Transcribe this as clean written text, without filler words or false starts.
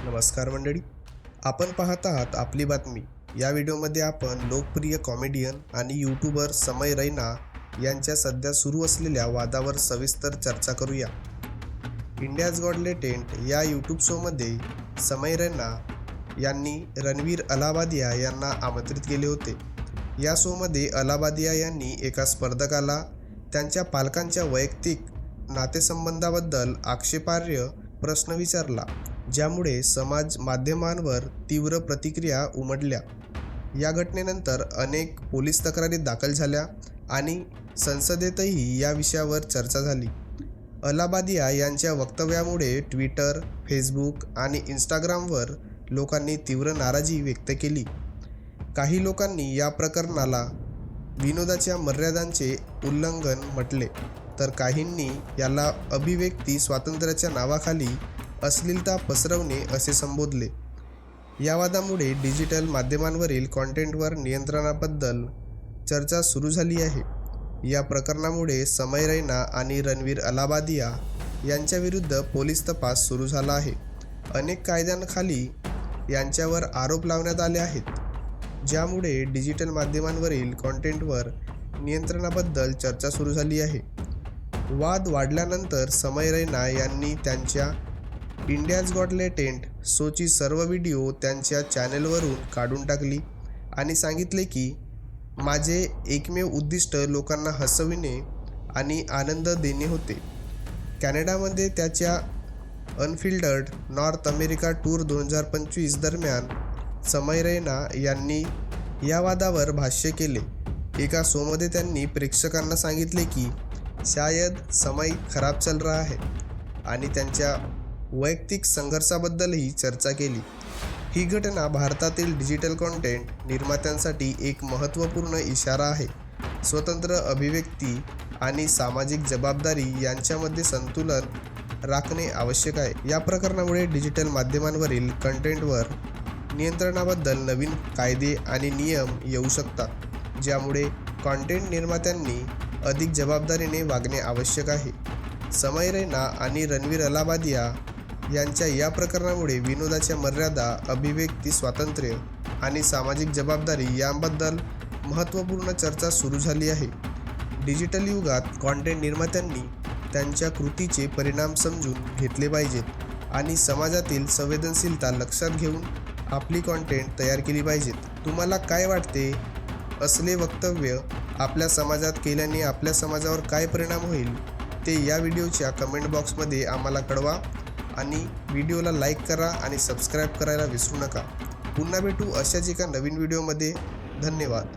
नमस्कार मंडळी, आपण पाहत आहात आपली बातमी। या व्हिडिओमध्ये आपण लोकप्रिय कॉमेडियन आणि यूट्यूबर समय रैना यांच्या सध्या सुरू असलेल्या वादावर सविस्तर चर्चा करूया। इंडियाज गॉट टॅलेंट या यूट्यूब शोमध्ये समय रैना यांनी रणवीर अलाहाबादिया यांना आमंत्रित केले होते। या शोमध्ये अलाहाबादिया यांनी एका स्पर्धकाला त्यांच्या पालकांच्या वैयक्तिक नातेसंबंधाबद्दल आक्षेपार्ह प्रश्न विचारला, ज्यामुळे समाज माध्यमांवर तीव्र प्रतिक्रिया उमटल्या। या घटनेनंतर अनेक पोलीस तक्रारी दाखल झाल्या आणि संसदेतही या विषयावर चर्चा झाली। अलाहाबादिया यांच्या वक्तव्यामुळे ट्विटर, फेसबुक आणि इंस्टाग्रामवर लोकांनी तीव्र नाराजी व्यक्त केली। काही लोकांनी या प्रकरणाला विनोदाच्या मर्यादांचे उल्लंघन म्हटले, तर काहींनी याला अभिव्यक्ती स्वातंत्र्याच्या नावाखाली अश्लीलता पसरवणे असे संबोधले। या वादामुळे डिजिटल माध्यमांवरील कॉन्टेंटवर नियंत्रणाबद्दल चर्चा सुरू झाली आहे। या प्रकरणामुळे समय रैना आणि रणवीर अलाहाबादिया यांच्याविरुद्ध पोलीस तपास सुरू झाला आहे। अनेक कायद्यांखाली यांच्यावर आरोप लावण्यात आले आहेत, ज्यामुळे डिजिटल माध्यमांवरील कॉन्टेंटवर नियंत्रणाबद्दल चर्चा सुरू झाली आहे। वाद वाढल्यानंतर समय रैना यांनी त्यांच्या इंडियाज गॉट टॅलेंट शोची सर्व व्हिडिओ त्यांच्या चॅनेलवरून काढून टाकली आणि सांगितले की माझे एकमेव उद्दिष्ट लोकांना हसविणे आणि आनंद देणे होते। कॅनडामध्ये त्याच्या अनफिल्टर्ड नॉर्थ अमेरिका टूर 2025 दरम्यान समय रैना यांनी या वादावर भाष्य केले। एका शोमध्ये त्यांनी प्रेक्षकांना सांगितले की शायद समय खराब चल रहा है आणि त्यांच्या वैयक्तिक संघर्षाबद्दलही चर्चा केली। ही घटना भारतातील डिजिटल कॉन्टेंट निर्मात्यांसाठी एक महत्त्वपूर्ण इशारा आहे। स्वतंत्र अभिव्यक्ती आणि सामाजिक जबाबदारी यांच्यामध्ये संतुलन राखणे आवश्यक आहे। या प्रकरणामुळे डिजिटल माध्यमांवरील कंटेंटवर नियंत्रणाबद्दल नवीन कायदे आणि नियम येऊ शकतात, ज्यामुळे कॉन्टेंट निर्मात्यांनी अधिक जबाबदारीने वागणे आवश्यक आहे। समय रैना आणि रणवीर अलाहाबादिया यांच्या या प्रकरणामुळे विनोदाच्या मर्यादा, अभिव्यक्ती स्वातंत्र्य आणि सामाजिक जबाबदारी यांबद्दल महत्त्वपूर्ण चर्चा सुरू झाली आहे। डिजिटल युगात कॉन्टेंट निर्मात्यांनी त्यांच्या कृतीचे परिणाम समजून घेतले पाहिजेत आणि समाजातील संवेदनशीलता लक्षात घेऊन आपली कॉन्टेंट तयार केली पाहिजेत। तुम्हाला काय वाटते? असले वक्तव्य आपल्या समाजात केल्याने आपल्या समाजावर काय परिणाम होईल ते या व्हिडिओच्या कमेंट बॉक्समध्ये आम्हाला कळवा आणि व्हिडिओला लाईक करा आणि सबस्क्राईब करायला विसरू नका। पुन्हा भेटू अशाच एका नवीन व्हिडिओमध्ये। धन्यवाद।